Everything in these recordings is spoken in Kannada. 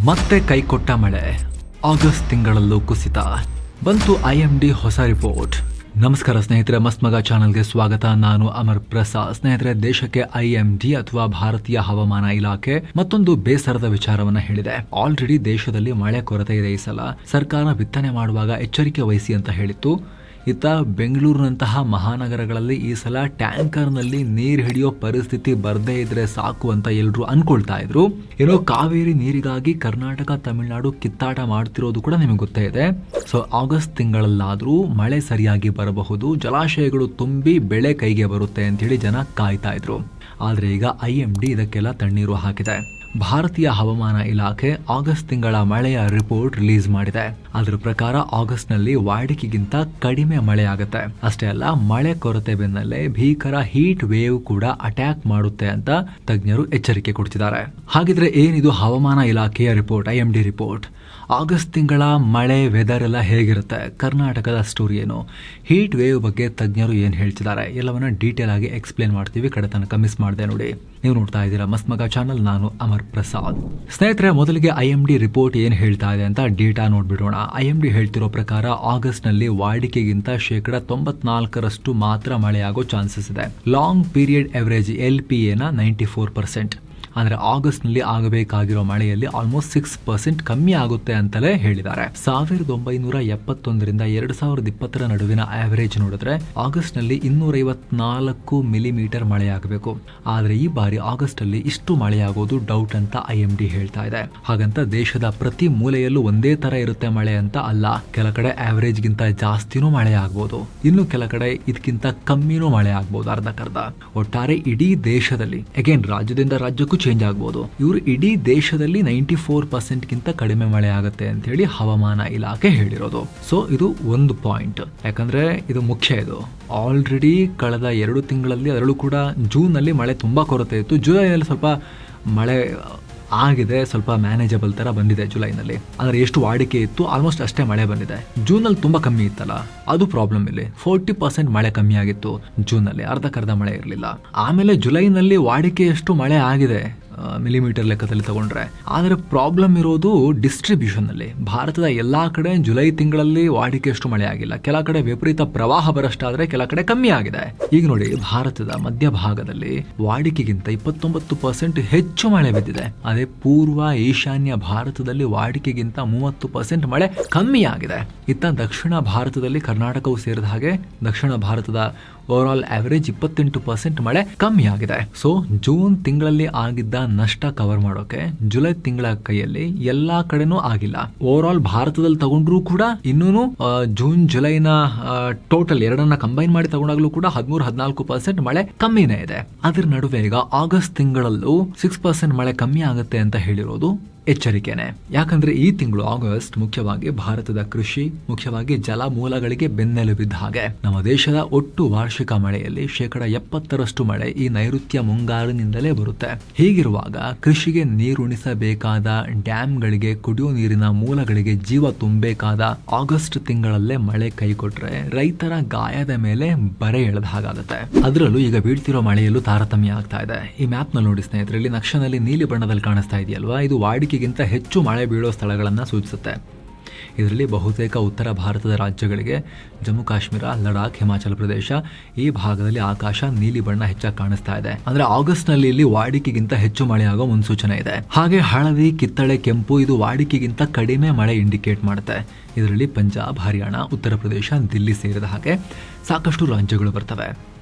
ಮತ್ತೆ ಕೈಕೊಟ್ಟ ಮಳೆ, ಆಗಸ್ಟ್ ತಿಂಗಳಲ್ಲೂ ಕುಸಿತ. ಬಂತು IMD ಹೊಸ ರಿಪೋರ್ಟ್. ನಮಸ್ಕಾರ ಸ್ನೇಹಿತರೆ, ಮಸ್ತ್ ಮಗ ಚಾನಲ್ಗೆ ಸ್ವಾಗತ. ನಾನು ಅಮರ್ ಪ್ರಸಾದ್. ಸ್ನೇಹಿತರೆ, ದೇಶಕ್ಕೆ IMD ಅಥವಾ ಭಾರತೀಯ ಹವಾಮಾನ ಇಲಾಖೆ ಮತ್ತೊಂದು ಬೇಸರದ ವಿಚಾರವನ್ನ ಹೇಳಿದೆ. ಆಲ್ರೆಡಿ ದೇಶದಲ್ಲಿ ಮಳೆ ಕೊರತೆ ಇದೆ. ಈ ಸಲ ಸರ್ಕಾರ ಬಿತ್ತನೆ ಮಾಡುವಾಗ ಎಚ್ಚರಿಕೆ ವಹಿಸಿ ಅಂತ ಹೇಳಿತ್ತು. ಇತ್ತ ಬೆಂಗಳೂರಿನಂತಹ ಮಹಾನಗರಗಳಲ್ಲಿ ಈ ಸಲ ಟ್ಯಾಂಕರ್ನಲ್ಲಿ ನೀರು ಹಿಡಿಯೋ ಪರಿಸ್ಥಿತಿ ಬರದೇ ಇದ್ರೆ ಸಾಕು ಅಂತ ಎಲ್ಲರೂ ಅನ್ಕೊಳ್ತಾ ಇದ್ರು. ಏನೋ ಕಾವೇರಿ ನೀರಿಗಾಗಿ ಕರ್ನಾಟಕ ತಮಿಳುನಾಡು ಕಿತ್ತಾಟ ಮಾಡ್ತಿರೋದು ಕೂಡ ನಿಮಗೆ ಗೊತ್ತೇ ಇದೆ. ಸೊ ಆಗಸ್ಟ್ ತಿಂಗಳಲ್ಲಾದ್ರೂ ಮಳೆ ಸರಿಯಾಗಿ ಬರಬಹುದು, ಜಲಾಶಯಗಳು ತುಂಬಿ ಬೆಳೆ ಕೈಗೆ ಬರುತ್ತೆ ಅಂತ ಹೇಳಿ ಜನ ಕಾಯ್ತಾ ಇದ್ರು. ಆದ್ರೆ ಈಗ IMD ಇದಕ್ಕೆಲ್ಲ ತಣ್ಣೀರು ಹಾಕಿದೆ. ಭಾರತೀಯ ಹವಾಮಾನ ಇಲಾಖೆ ಆಗಸ್ಟ್ ತಿಂಗಳ ಮಳೆಯ ರಿಪೋರ್ಟ್ ರಿಲೀಸ್ ಮಾಡಿದೆ. ಅದರ ಪ್ರಕಾರ ಆಗಸ್ಟ್ ನಲ್ಲಿ ವಾಡಿಕೆಗಿಂತ ಕಡಿಮೆ ಮಳೆ ಆಗುತ್ತೆ. ಅಷ್ಟೇ ಅಲ್ಲ, ಮಳೆ ಕೊರತೆ ಬೆನ್ನಲ್ಲೇ ಭೀಕರ ಹೀಟ್ ವೇವ್ ಕೂಡ ಅಟ್ಯಾಕ್ ಮಾಡುತ್ತೆ ಅಂತ ತಜ್ಞರು ಎಚ್ಚರಿಕೆ ಕೊಡ್ತಿದ್ದಾರೆ. ಹಾಗಿದ್ರೆ ಏನಿದು ಹವಾಮಾನ ಇಲಾಖೆಯ ರಿಪೋರ್ಟ್, IMD ರಿಪೋರ್ಟ್? ಆಗಸ್ಟ್ ತಿಂಗಳ ಮಳೆ ವೆದರ್ ಎಲ್ಲ ಹೇಗಿರುತ್ತೆ, ಕರ್ನಾಟಕದ ಸ್ಟೋರಿ ಏನು, ಹೀಟ್ ವೇವ್ ಬಗ್ಗೆ ತಜ್ಞರು ಏನು ಹೇಳ್ತಿದ್ದಾರೆ, ಎಲ್ಲವನ್ನ ಡೀಟೇಲ್ ಆಗಿ ಎಕ್ಸ್ಪ್ಲೇನ್ ಮಾಡ್ತೀವಿ. ಕಡೆ ತನಕ ಮಿಸ್ ಮಾಡಿದೆ ನೋಡಿ. ನೀವು ನೋಡ್ತಾ ಇದ್ದೀರಾ ಮಸ್ತ್ ಮಗ ಚಾನಲ್, ನಾನು ಅಮರ್ ಪ್ರಸಾದ್. ಸ್ನೇಹಿತರೆ, ಮೊದಲಿಗೆ IMD ರಿಪೋರ್ಟ್ ಏನು ಹೇಳ್ತಾ ಇದೆ ಅಂತ ಡೇಟಾ ನೋಡ್ಬಿಡೋಣ. IMD ಹೇಳ್ತಿರೋ ಪ್ರಕಾರ ಆಗಸ್ಟ್ ನಲ್ಲಿ ವಾಡಿಕೆಗಿಂತ 94% ಮಾತ್ರ ಮಳೆಯಾಗೋ ಚಾನ್ಸಸ್ ಇದೆ. Long period average LPA 94%. ಅಂದ್ರೆ ಆಗಸ್ಟ್ ನಲ್ಲಿ ಆಗಬೇಕಾಗಿರೋ ಮಳೆಯಲ್ಲಿ ಆಲ್ಮೋಸ್ಟ್ 6% ಕಮ್ಮಿ ಆಗುತ್ತೆ ಅಂತಲೇ ಹೇಳಿದ್ದಾರೆ. 1971ರಿಂದ 2020 ನಡುವಿನ ಆವರೇಜ್ ನೋಡಿದ್ರೆ ಆಗಸ್ಟ್ ನಲ್ಲಿ 254 ಮಿಲಿಮೀಟರ್ ಮಳೆಯಾಗಬೇಕು. ಆದ್ರೆ ಈ ಬಾರಿ ಆಗಸ್ಟ್ ಅಲ್ಲಿ ಇಷ್ಟು ಮಳೆಯಾಗೋದು ಡೌಟ್ ಅಂತ IMD ಹೇಳ್ತಾ ಇದೆ. ಹಾಗಂತ ದೇಶದ ಪ್ರತಿ ಮೂಲೆಯಲ್ಲೂ ಒಂದೇ ತರ ಇರುತ್ತೆ ಮಳೆ ಅಂತ ಅಲ್ಲ. ಕೆಲ ಕಡೆ ಆವರೇಜ್ ಗಿಂತ ಜಾಸ್ತಿನೂ ಮಳೆ ಆಗ್ಬೋದು, ಇನ್ನು ಕೆಲ ಕಡೆ ಇದಕ್ಕಿಂತ ಕಮ್ಮಿನೂ ಮಳೆ ಆಗ್ಬೋದು, ಅರ್ಧಕ್ಕರ್ಧ. ಒಟ್ಟಾರೆ ಇಡೀ ದೇಶದಲ್ಲಿ ಅಗೇನ್ ರಾಜ್ಯದಿಂದ ರಾಜ್ಯಕ್ಕೂ ಚೇಂಜ್ ಆಗ್ಬೋದು. ಇವರು ಇಡೀ ದೇಶದಲ್ಲಿ 94% ಗಿಂತ ಕಡಿಮೆ ಮಳೆ ಆಗುತ್ತೆ ಅಂತ ಹೇಳಿ ಹವಾಮಾನ ಇಲಾಖೆ ಹೇಳಿರೋದು. ಸೊ ಇದು ಒಂದು ಪಾಯಿಂಟ್, ಯಾಕಂದ್ರೆ ಇದು ಮುಖ್ಯ. ಇದು ಆಲ್ರೆಡಿ ಕಳೆದ 2 ತಿಂಗಳಲ್ಲಿ, ಅದರಲ್ಲೂ ಕೂಡ ಜೂನ್ ನಲ್ಲಿ ಮಳೆ ತುಂಬಾ ಕೊರತೆ ಇತ್ತು. ಜುಲೈನಲ್ಲಿ ಸ್ವಲ್ಪ ಮಳೆ ಆಗಿದೆ, ಸ್ವಲ್ಪ ಮ್ಯಾನೇಜಬಲ್ ತರ ಬಂದಿದೆ ಜುಲೈನಲ್ಲಿ. ಆದ್ರೆ ಎಷ್ಟು ವಾಡಿಕೆ ಇತ್ತು ಆಲ್ಮೋಸ್ಟ್ ಅಷ್ಟೇ ಮಳೆ ಬಂದಿದೆ. ಜೂನ್ ಅಲ್ಲಿ ತುಂಬಾ ಕಮ್ಮಿ ಇತ್ತಲ್ಲ, ಅದು ಪ್ರಾಬ್ಲಮ್. ಇಲ್ಲಿ 40% ಮಳೆ ಕಮ್ಮಿ ಆಗಿತ್ತು ಜೂನ್ ನಲ್ಲಿ, ಅರ್ಧಕ್ಕರ್ಧ ಮಳೆ ಇರಲಿಲ್ಲ. ಆಮೇಲೆ ಜುಲೈನಲ್ಲಿ ವಾಡಿಕೆ ಎಷ್ಟು ಮಳೆ ಆಗಿದೆ ಮಿಲಿಮೀಟರ್ ಲೆಕ್ಕದಲ್ಲಿ ತಗೊಂಡ್ರೆ. ಆದರೆ ಪ್ರಾಬ್ಲಮ್ ಇರೋದು ಡಿಸ್ಟ್ರಿಬ್ಯೂಷನ್ ನಲ್ಲಿ. ಭಾರತದ ಎಲ್ಲಾ ಕಡೆ ಜುಲೈ ತಿಂಗಳಲ್ಲಿ ವಾಡಿಕೆ ಎಷ್ಟು ಮಳೆ ಆಗಿಲ್ಲ. ಕೆಲ ಕಡೆ ವಿಪರೀತ ಪ್ರವಾಹ ಬರಷ್ಟಾದ್ರೆ ಕೆಲ ಕಡೆ ಕಮ್ಮಿ ಆಗಿದೆ. ಈಗ ನೋಡಿ, ಭಾರತದ ಮಧ್ಯಭಾಗದಲ್ಲಿ ವಾಡಿಕೆಗಿಂತ 29% ಹೆಚ್ಚು ಮಳೆ ಬಿದ್ದಿದೆ. ಅದೇ ಪೂರ್ವ ಈಶಾನ್ಯ ಭಾರತದಲ್ಲಿ ವಾಡಿಕೆಗಿಂತ 30% ಮಳೆ ಕಮ್ಮಿ ಆಗಿದೆ. ಇತ್ತ ದಕ್ಷಿಣ ಭಾರತದಲ್ಲಿ ಕರ್ನಾಟಕವು ಸೇರಿದ ಹಾಗೆ ದಕ್ಷಿಣ ಭಾರತದ ಓವರ್ ಆಲ್ ಆವರೇಜ್ 28% ಮಳೆ ಕಮ್ಮಿ ಆಗಿದೆ. ಸೊ ಜೂನ್ ತಿಂಗಳಲ್ಲಿ ಆಗಿದ್ದ ನಷ್ಟ ಕವರ್ ಮಾಡೋಕೆ ಜುಲೈ ತಿಂಗಳ ಕೈಯಲ್ಲಿ ಎಲ್ಲಾ ಕಡೆನೂ ಆಗಿಲ್ಲ. ಓವರ್ ಆಲ್ ಭಾರತದಲ್ಲಿ ತಗೊಂಡ್ರು ಕೂಡ ಇನ್ನೂ ಜೂನ್ ಜುಲೈನ ಟೋಟಲ್ ಎರಡನ್ನ ಕಂಬೈನ್ ಮಾಡಿ ತಗೊಂಡಾಗ್ಲೂ ಕೂಡ 13-14% ಮಳೆ ಕಮ್ಮಿನೇ ಇದೆ. ಅದ್ರ ನಡುವೆ ಈಗ ಆಗಸ್ಟ್ ತಿಂಗಳಲ್ಲೂ 6% ಮಳೆ ಕಮ್ಮಿ ಆಗುತ್ತೆ ಅಂತ ಹೇಳಿರೋದು ಎಚ್ಚರಿಕೆನೆ. ಯಾಕಂದ್ರೆ ಈ ತಿಂಗಳು ಆಗಸ್ಟ್ ಮುಖ್ಯವಾಗಿ ಭಾರತದ ಕೃಷಿ, ಮುಖ್ಯವಾಗಿ ಜಲ ಮೂಲಗಳಿಗೆ ಬೆನ್ನೆಲುಬಿದ್ದ ಹಾಗೆ. ನಮ್ಮ ದೇಶದ ಒಟ್ಟು ವಾರ್ಷಿಕ ಮಳೆಯಲ್ಲಿ 70% ಮಳೆ ಈ ನೈಋತ್ಯ ಮುಂಗಾರಿನಿಂದಲೇ ಬರುತ್ತೆ. ಹೀಗಿರುವಾಗ ಕೃಷಿಗೆ ನೀರುಣಿಸಬೇಕಾದ ಡ್ಯಾಮ್ಗಳಿಗೆ, ಕುಡಿಯೋ ನೀರಿನ ಮೂಲಗಳಿಗೆ ಜೀವ ತುಂಬಬೇಕಾದ ಆಗಸ್ಟ್ ತಿಂಗಳಲ್ಲೇ ಮಳೆ ಕೈಕೊಟ್ರೆ ರೈತರ ಗಾಯದ ಮೇಲೆ ಬರೆ ಎಳೆದ ಹಾಗಾಗುತ್ತೆ. ಅದರಲ್ಲೂ ಈಗ ಬೀಳ್ತಿರೋ ಮಳೆಯಲ್ಲೂ ತಾರತಮ್ಯ ಆಗ್ತಾ ಇದೆ. ಈ ಮ್ಯಾಪ್ ನಲ್ಲಿ ನೋಡಿ ಸ್ನೇಹಿತರೆ, ಇಲ್ಲಿ ನಕ್ಷೆನಲ್ಲಿ ನೀಲಿ ಬಣ್ಣದಲ್ಲಿ ಕಾಣಿಸ್ತಾ ಇದೆಯಲ್ವಾ, ಇದು ವಾಡಿಕೆಗಿಂತ ಹೆಚ್ಚು ಮಳೆ ಬೀಳೋ ಸ್ಥಳಗಳನ್ನ ಸೂಚಿಸುತ್ತೆ. ಇದರಲ್ಲಿ ಬಹುತೇಕ ಉತ್ತರ ಭಾರತದ ರಾಜ್ಯಗಳಿಗೆ, ಜಮ್ಮು ಕಾಶ್ಮೀರ, ಲಡಾಖ್, ಹಿಮಾಚಲ ಪ್ರದೇಶ ಈ ಭಾಗದಲ್ಲಿ ಆಕಾಶ ನೀಲಿ ಬಣ್ಣ ಹೆಚ್ಚಾಗಿ ಕಾಣಿಸ್ತಾ ಇದೆ. ಅಂದ್ರೆ ಆಗಸ್ಟ್ ನಲ್ಲಿ ಇಲ್ಲಿ ವಾಡಿಕೆಗಿಂತ ಹೆಚ್ಚು ಮಳೆ ಆಗೋ ಮುನ್ಸೂಚನೆ ಇದೆ. ಹಾಗೆ ಹಳದಿ, ಕಿತ್ತಳೆ, ಕೆಂಪು ಇದು ವಾಡಿಕೆಗಿಂತ ಕಡಿಮೆ ಮಳೆ ಇಂಡಿಕೇಟ್ ಮಾಡುತ್ತೆ. ಇದರಲ್ಲಿ ಪಂಜಾಬ್, ಹರಿಯಾಣ, ಉತ್ತರ ಪ್ರದೇಶ, ದಿಲ್ಲಿ ಸೇರಿದ ಹಾಗೆ ಸಾಕಷ್ಟು ರಾಜ್ಯಗಳು ಬರ್ತವೆ.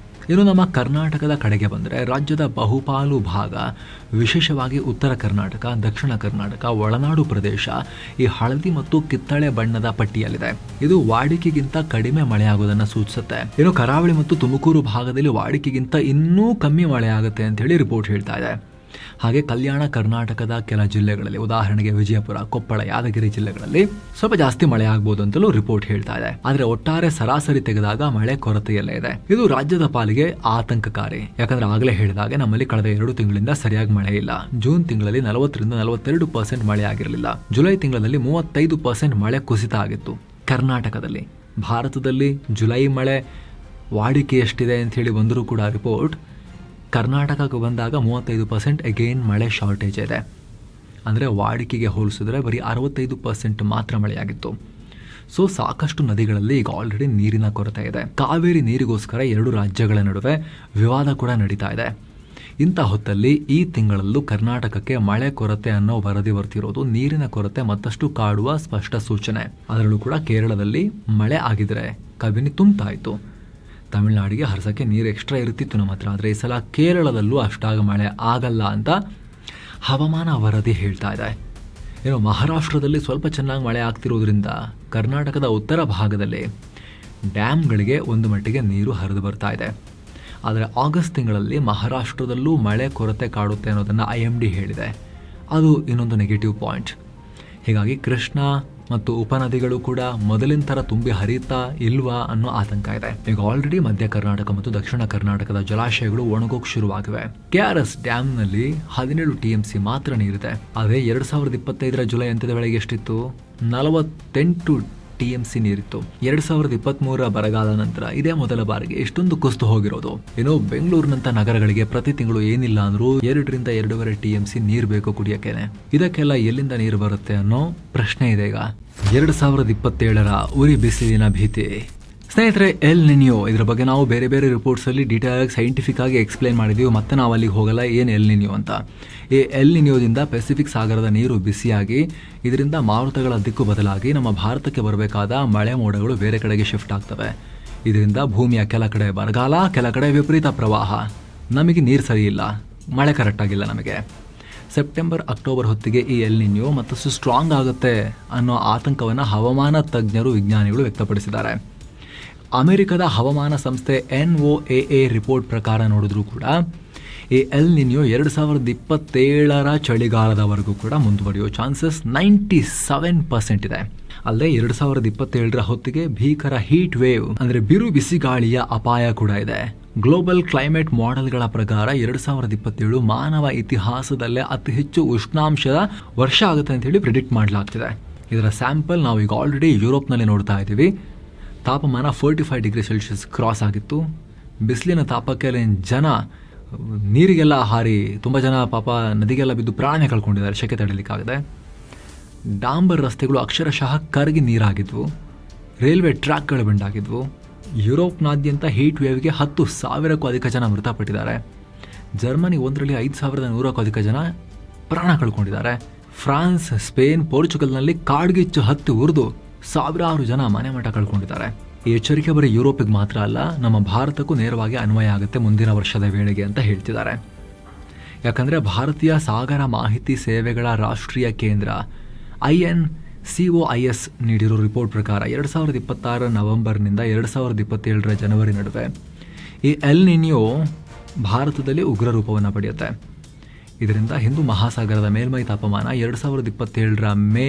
ಇನ್ನು ನಮ್ಮ ಕರ್ನಾಟಕದ ಕಡೆಗೆ ಬಂದರೆ ರಾಜ್ಯದ ಬಹುಪಾಲು ಭಾಗ, ವಿಶೇಷವಾಗಿ ಉತ್ತರ ಕರ್ನಾಟಕ, ದಕ್ಷಿಣ ಕರ್ನಾಟಕ, ಒಳನಾಡು ಪ್ರದೇಶ ಈ ಹಳದಿ ಮತ್ತು ಕಿತ್ತಳೆ ಬಣ್ಣದ ಪಟ್ಟಿಯಲ್ಲಿದೆ. ಇದು ವಾಡಿಕೆಗಿಂತ ಕಡಿಮೆ ಮಳೆಯಾಗೋದನ್ನು ಸೂಚಿಸುತ್ತೆ. ಇನ್ನು ಕರಾವಳಿ ಮತ್ತು ತುಮಕೂರು ಭಾಗದಲ್ಲಿ ವಾಡಿಕೆಗಿಂತ ಇನ್ನೂ ಕಮ್ಮಿ ಮಳೆ ಆಗುತ್ತೆ ಅಂತ ಹೇಳಿ ರಿಪೋರ್ಟ್ ಹೇಳ್ತಾ ಇದೆ. ಹಾಗೆ ಕಲ್ಯಾಣ ಕರ್ನಾಟಕದ ಕೆಲ ಜಿಲ್ಲೆಗಳಲ್ಲಿ, ಉದಾಹರಣೆಗೆ ವಿಜಯಪುರ, ಕೊಪ್ಪಳ, ಯಾದಗಿರಿ ಜಿಲ್ಲೆಗಳಲ್ಲಿ ಸ್ವಲ್ಪ ಜಾಸ್ತಿ ಮಳೆ ಆಗ್ಬೋದು ಅಂತಲೂ ರಿಪೋರ್ಟ್ ಹೇಳ್ತಾ ಇದೆ. ಆದ್ರೆ ಒಟ್ಟಾರೆ ಸರಾಸರಿ ತೆಗೆದಾಗ ಮಳೆ ಕೊರತೆಯಲ್ಲೇ ಇದೆ. ಇದು ರಾಜ್ಯದ ಪಾಲಿಗೆ ಆತಂಕಕಾರಿ. ಯಾಕಂದ್ರೆ ಆಗಲೇ ಹೇಳಿದಾಗೆ ನಮ್ಮಲ್ಲಿ ಕಳೆದ 2 ತಿಂಗಳಿಂದ ಸರಿಯಾಗಿ ಮಳೆ ಇಲ್ಲ. ಜೂನ್ ತಿಂಗಳಲ್ಲಿ 40-42% ಮಳೆ ಆಗಿರಲಿಲ್ಲ. ಜುಲೈ ತಿಂಗಳಲ್ಲಿ 35% ಮಳೆ ಕುಸಿತ ಆಗಿತ್ತು ಕರ್ನಾಟಕದಲ್ಲಿ. ಭಾರತದಲ್ಲಿ ಜುಲೈ ಮಳೆ ವಾಡಿಕೆ ಎಷ್ಟಿದೆ ಅಂತ ಹೇಳಿ ಬಂದರೂ ಕೂಡ ರಿಪೋರ್ಟ್, ಕರ್ನಾಟಕಕ್ಕೆ ಬಂದಾಗ 35% ಅಗೇನ್ ಮಳೆ ಶಾರ್ಟೇಜ್ ಇದೆ. ಅಂದರೆ ವಾಡಿಕೆಗೆ ಹೋಲಿಸಿದ್ರೆ ಬರೀ 65% ಮಾತ್ರ ಮಳೆಯಾಗಿತ್ತು. ಸೊ ಸಾಕಷ್ಟು ನದಿಗಳಲ್ಲಿ ಈಗ ಆಲ್ರೆಡಿ ನೀರಿನ ಕೊರತೆ ಇದೆ. ಕಾವೇರಿ ನೀರಿಗೋಸ್ಕರ 2 ರಾಜ್ಯಗಳ ನಡುವೆ ವಿವಾದ ಕೂಡ ನಡೀತಾ ಇದೆ. ಇಂಥ ಹೊತ್ತಲ್ಲಿ ಈ ತಿಂಗಳಲ್ಲೂ ಕರ್ನಾಟಕಕ್ಕೆ ಮಳೆ ಕೊರತೆ ಅನ್ನೋ ವರದಿ ಬರ್ತಿರೋದು ನೀರಿನ ಕೊರತೆ ಮತ್ತಷ್ಟು ಕಾಡುವ ಸ್ಪಷ್ಟ ಸೂಚನೆ. ಅದರಲ್ಲೂ ಕೂಡ ಕೇರಳದಲ್ಲಿ ಮಳೆ ಆಗಿದ್ರೆ ಕಬಿನಿ ತುಂಬ್ತಾ ಇತ್ತು. ತಮಿಳುನಾಡಿಗೆ ಹರ್ಸಕ್ಕೆ ನೀರು ಎಕ್ಸ್ಟ್ರಾ ಇರುತ್ತಿತ್ತು ನಮ್ಮ ಹತ್ರ. ಆದರೆ ಈ ಸಲ ಕೇರಳದಲ್ಲೂ ಅಷ್ಟಾಗ ಮಳೆ ಆಗಲ್ಲ ಅಂತ ಹವಾಮಾನ ವರದಿ ಹೇಳ್ತಾ ಇದೆ. ಏನೋ ಮಹಾರಾಷ್ಟ್ರದಲ್ಲಿ ಸ್ವಲ್ಪ ಚೆನ್ನಾಗಿ ಮಳೆ ಆಗ್ತಿರೋದ್ರಿಂದ ಕರ್ನಾಟಕದ ಉತ್ತರ ಭಾಗದಲ್ಲಿ ಡ್ಯಾಮ್ಗಳಿಗೆ ಒಂದು ಮಟ್ಟಿಗೆ ನೀರು ಹರಿದು ಬರ್ತಾ ಇದೆ. ಆದರೆ ಆಗಸ್ಟ್ ತಿಂಗಳಲ್ಲಿ ಮಹಾರಾಷ್ಟ್ರದಲ್ಲೂ ಮಳೆ ಕೊರತೆ ಕಾಡುತ್ತೆ ಅನ್ನೋದನ್ನು IMD ಹೇಳಿದೆ. ಅದು ಇನ್ನೊಂದು ನೆಗೆಟಿವ್ ಪಾಯಿಂಟ್. ಹೀಗಾಗಿ ಕೃಷ್ಣ ಮತ್ತು ಉಪನದಿಗಳು ಕೂಡ ಮೊದಲಿನ ಥರ ತುಂಬಿ ಹರಿತಾ ಇಲ್ವಾ ಅನ್ನೋ ಆತಂಕ ಇದೆ. ಈಗ ಆಲ್ರೆಡಿ ಮಧ್ಯ ಕರ್ನಾಟಕ ಮತ್ತು ದಕ್ಷಿಣ ಕರ್ನಾಟಕದ ಜಲಾಶಯಗಳು ಒಣಗೋಕ್ ಶುರುವಾಗಿವೆ. KRS ಡ್ಯಾಮ್ನಲ್ಲಿ 17 TMC ಮಾತ್ರ ನೀರಿದೆ. ಆದರೆ 2025 ಜುಲೈ ಅಂತ್ಯದ ವೇಳೆಗೆ ಎಷ್ಟಿತ್ತು? 48 TMC ನೀರಿತ್ತು. 2023 ಬರಗಾಲ ನಂತರ ಇದೇ ಮೊದಲ ಬಾರಿಗೆ ಎಷ್ಟೊಂದು ಕುಸಿದು ಹೋಗಿರೋದು. ಏನೋ ಬೆಂಗಳೂರಿನಂತ ನಗರಗಳಿಗೆ ಪ್ರತಿ ತಿಂಗಳು ಏನಿಲ್ಲ ಅಂದ್ರೂ 2 ರಿಂದ 2.5 TMC ನೀರು ಬೇಕು ಕುಡಿಯೋಕೆನೆ. ಇದಕ್ಕೆಲ್ಲ ಎಲ್ಲಿಂದ ನೀರು ಬರುತ್ತೆ ಅನ್ನೋ ಪ್ರಶ್ನೆ ಇದೆ. ಈಗ 2027 ಉರಿ ಬಿಸಿಲಿನ ಭೀತಿ. ಸ್ನೇಹಿತರೆ, ಎಲ್ ನಿನಿಯೋ ಇದರ ಬಗ್ಗೆ ನಾವು ಬೇರೆ ಬೇರೆ ರಿಪೋರ್ಟ್ಸ್ ಅಲ್ಲಿ ಡೀಟೇಲ್ ಆಗಿ ಸೈಂಟಿಫಿಕ್ ಆಗಿ ಎಕ್ಸ್ಪ್ಲೈನ್ ಮಾಡಿದೀವಿ. ಮತ್ತೆ ನಾವು ಅಲ್ಲಿಗೆ ಹೋಗಲ್ಲ ಏನು ಎಲ್ ನಿನಿಯೋ ಅಂತ. ಈ ಎಲ್ ನಿನಿಯೋದಿಂದ ಪೆಸಿಫಿಕ್ ಸಾಗರದ ನೀರು ಬಿಸಿಯಾಗಿ ಇದರಿಂದ ಮಾರುತಗಳ ದಿಕ್ಕು ಬದಲಾಗಿ ನಮ್ಮ ಭಾರತಕ್ಕೆ ಬರಬೇಕಾದ ಮಳೆ ಮೋಡಗಳು ಬೇರೆ ಕಡೆಗೆ ಶಿಫ್ಟ್ ಆಗ್ತವೆ. ಇದರಿಂದ ಭೂಮಿಯ ಕೆಲ ಕಡೆ ಬರಗಾಲ, ಕೆಲ ಕಡೆ ವಿಪರೀತ ಪ್ರವಾಹ. ನಮಗೆ ನೀರು ಸರಿ ಇಲ್ಲ, ಮಳೆ ಕರೆಕ್ಟಾಗಿಲ್ಲ ನಮಗೆ. ಸೆಪ್ಟೆಂಬರ್ ಅಕ್ಟೋಬರ್ ಹೊತ್ತಿಗೆ ಈ ಎಲ್ ನಿನಿಯೋ ಮತ್ತಷ್ಟು ಸ್ಟ್ರಾಂಗ್ ಆಗುತ್ತೆ ಅನ್ನೋ ಆತಂಕವನ್ನು ಹವಾಮಾನ ತಜ್ಞರು ವಿಜ್ಞಾನಿಗಳು ವ್ಯಕ್ತಪಡಿಸಿದ್ದಾರೆ. ಅಮೆರಿಕದ ಹವಾಮಾನ ಸಂಸ್ಥೆ NOAA ರಿಪೋರ್ಟ್ ಪ್ರಕಾರ ನೋಡಿದ್ರೂ ಕೂಡ ಈ ಎಲ್ ನಿನಿಯೋ 2027 ಚಳಿಗಾಲದವರೆಗೂ ಕೂಡ ಮುಂದುವರಿಯೋ ಚಾನ್ಸಸ್ 97% ಇದೆ. ಅಲ್ಲದೆ 2027 ಹೊತ್ತಿಗೆ ಭೀಕರ ಹೀಟ್ ವೇವ್ ಅಂದರೆ ಬಿರು ಬಿಸಿಗಾಳಿಯ ಅಪಾಯ ಕೂಡ ಇದೆ. ಗ್ಲೋಬಲ್ ಕ್ಲೈಮೇಟ್ ಮಾಡೆಲ್ಗಳ ಪ್ರಕಾರ 2027 ಮಾನವ ಇತಿಹಾಸದಲ್ಲೇ ಅತಿ ಹೆಚ್ಚು ಉಷ್ಣಾಂಶದ ವರ್ಷ ಆಗುತ್ತೆ ಅಂತ ಹೇಳಿ ಪ್ರಿಡಿಕ್ಟ್ ಮಾಡಲಾಗ್ತಿದೆ. ಇದರ ಸ್ಯಾಂಪಲ್ ನಾವು ಈಗ ಆಲ್ರೆಡಿ ಯುರೋಪ್ನಲ್ಲಿ ನೋಡ್ತಾ ಇದ್ದೀವಿ. ತಾಪಮಾನ 45 ಡಿಗ್ರಿ ಸೆಲ್ಸಿಯಸ್ ಕ್ರಾಸ್ ಆಗಿತ್ತು. ಬಿಸಿಲಿನ ತಾಪಕ್ಕೆ ಜನ ನೀರಿಗೆಲ್ಲ ಹಾರಿ ತುಂಬ ಜನ ಪಾಪ ನದಿಗೆಲ್ಲ ಬಿದ್ದು ಪ್ರಾಣ ಕಳ್ಕೊಂಡಿದ್ದಾರೆ ಶೆಕೆ ತಡೀಲಿಕ್ಕಾಗದೆ. ಡಾಂಬರ್ ರಸ್ತೆಗಳು ಅಕ್ಷರಶಃ ಕರಗಿ ನೀರಾಗಿದ್ವು. ರೈಲ್ವೆ ಟ್ರ್ಯಾಕ್ಗಳು ಬೆಂಡಾಗಿದ್ವು. ಯುರೋಪ್ನಾದ್ಯಂತ ಹೀಟ್ ವೇವ್ಗೆ 10,000ಕ್ಕೂ ಅಧಿಕ ಜನ ಮೃತಪಟ್ಟಿದ್ದಾರೆ. ಜರ್ಮನಿ ಒಂದರಲ್ಲಿ 5,100ಕ್ಕೂ ಅಧಿಕ ಜನ ಪ್ರಾಣ ಕಳ್ಕೊಂಡಿದ್ದಾರೆ. ಫ್ರಾನ್ಸ್, ಸ್ಪೇನ್, ಪೋರ್ಚುಗಲ್ನಲ್ಲಿ ಕಾಡ್ಗಿಚ್ಚು ಹತ್ತಿ ಉರಿದು ಸಾವಿರಾರು ಜನ ಮನೆ ಮಠ ಕಳ್ಕೊಂಡಿದ್ದಾರೆ. ಈ ಎಚ್ಚರಿಕೆ ಬರೀ ಯುರೋಪಿಗೆ ಮಾತ್ರ ಅಲ್ಲ, ನಮ್ಮ ಭಾರತಕ್ಕೂ ನೇರವಾಗಿ ಅನ್ವಯ ಆಗುತ್ತೆ ಮುಂದಿನ ವರ್ಷದ ವೇಳೆಗೆ ಅಂತ ಹೇಳ್ತಿದ್ದಾರೆ. ಯಾಕಂದರೆ ಭಾರತೀಯ ಸಾಗರ ಮಾಹಿತಿ ಸೇವೆಗಳ ರಾಷ್ಟ್ರೀಯ ಕೇಂದ್ರ INCOIS ನೀಡಿರೋ ರಿಪೋರ್ಟ್ ಪ್ರಕಾರ 2026 ನವೆಂಬರ್ನಿಂದ 2027 ಜನವರಿ ನಡುವೆ ಈ ಎಲ್ ನಿನಿಯೋ ಭಾರತದಲ್ಲಿ ಉಗ್ರ ರೂಪವನ್ನು ಪಡೆಯುತ್ತೆ. ಇದರಿಂದ ಹಿಂದೂ ಮಹಾಸಾಗರದ ಮೇಲ್ಮೈ ತಾಪಮಾನ 2027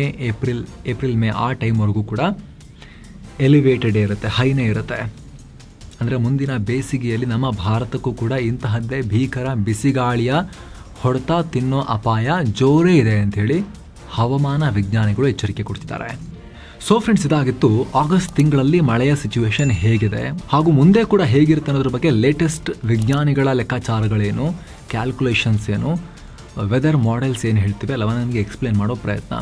ಏಪ್ರಿಲ್ ಮೇ ಆ ಟೈಮ್ವರೆಗೂ ಕೂಡ ಎಲಿವೇಟೆಡ್ ಇರುತ್ತೆ, ಹೈನೇ ಇರುತ್ತೆ. ಅಂದರೆ ಮುಂದಿನ ಬೇಸಿಗೆಯಲ್ಲಿ ನಮ್ಮ ಭಾರತಕ್ಕೂ ಕೂಡ ಇಂತಹದ್ದೇ ಭೀಕರ ಬಿಸಿಗಾಳಿಯ ಹೊಡೆತ ತಿನ್ನೋ ಅಪಾಯ ಜೋರೇ ಇದೆ ಅಂಥೇಳಿ ಹವಾಮಾನ ವಿಜ್ಞಾನಿಗಳು ಎಚ್ಚರಿಕೆ ಕೊಡ್ತಿದ್ದಾರೆ. ಸೊ ಫ್ರೆಂಡ್ಸ್, ಇದಾಗಿತ್ತು ಆಗಸ್ಟ್ ತಿಂಗಳಲ್ಲಿ ಮಳೆಯ ಸಿಚುವೇಶನ್ ಹೇಗಿದೆ ಹಾಗೂ ಮುಂದೆ ಕೂಡ ಹೇಗಿರುತ್ತೆ ಅನ್ನೋದ್ರ ಬಗ್ಗೆ ಲೇಟೆಸ್ಟ್ ವಿಜ್ಞಾನಿಗಳ ಲೆಕ್ಕಾಚಾರಗಳೇನು, ಕ್ಯಾಲ್ಕುಲೇಷನ್ಸ್ ಏನು, ವೆದರ್ ಮಾಡೆಲ್ಸ್ ಏನು ಹೇಳ್ತೀವಿ ಅಲ್ಲವ ನಮಗೆ ಎಕ್ಸ್ಪ್ಲೇನ್ ಮಾಡೋ ಪ್ರಯತ್ನ.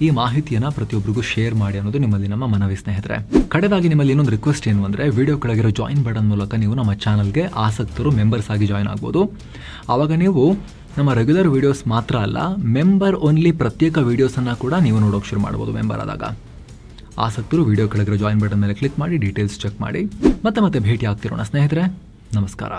ಈ ಮಾಹಿತಿಯನ್ನು ಪ್ರತಿಯೊಬ್ಬರಿಗೂ ಶೇರ್ ಮಾಡಿ ಅನ್ನೋದು ನಿಮ್ಮಲ್ಲಿ ನಮ್ಮ ಮನವಿ ಸ್ನೇಹಿತರೆ. ಕಡೆದಾಗಿ ನಿಮ್ಮಲ್ಲಿ ಇನ್ನೊಂದು ರಿಕ್ವೆಸ್ಟ್ ಏನು ಅಂದರೆ, ವಿಡಿಯೋ ಕೆಳಗಿರೋ ಜಾಯಿನ್ ಬಟನ್ ಮೂಲಕ ನೀವು ನಮ್ಮ ಚಾನಲ್ಗೆ ಆಸಕ್ತರು ಮೆಂಬರ್ಸ್ ಆಗಿ ಜಾಯ್ನ್ ಆಗ್ಬೋದು. ಆವಾಗ ನೀವು ನಮ್ಮ ರೆಗ್ಯುಲರ್ ವೀಡಿಯೋಸ್ ಮಾತ್ರ ಅಲ್ಲ, ಮೆಂಬರ್ ಓನ್ಲಿ ಪ್ರತ್ಯೇಕ ವೀಡಿಯೋಸನ್ನು ಕೂಡ ನೀವು ನೋಡೋಕೆ ಶುರು ಮಾಡ್ಬೋದು ಮೆಂಬರ್ ಆದಾಗ. ಆಸಕ್ತರು ವಿಡಿಯೋ ಕೆಳಗಿರೋ ಜಾಯಿನ್ ಬಟನ್ ಮೇಲೆ ಕ್ಲಿಕ್ ಮಾಡಿ ಡೀಟೇಲ್ಸ್ ಚೆಕ್ ಮಾಡಿ. ಮತ್ತೆ ಭೇಟಿ ಆಗ್ತಿರೋಣ ಸ್ನೇಹಿತರೆ. ನಮಸ್ಕಾರ.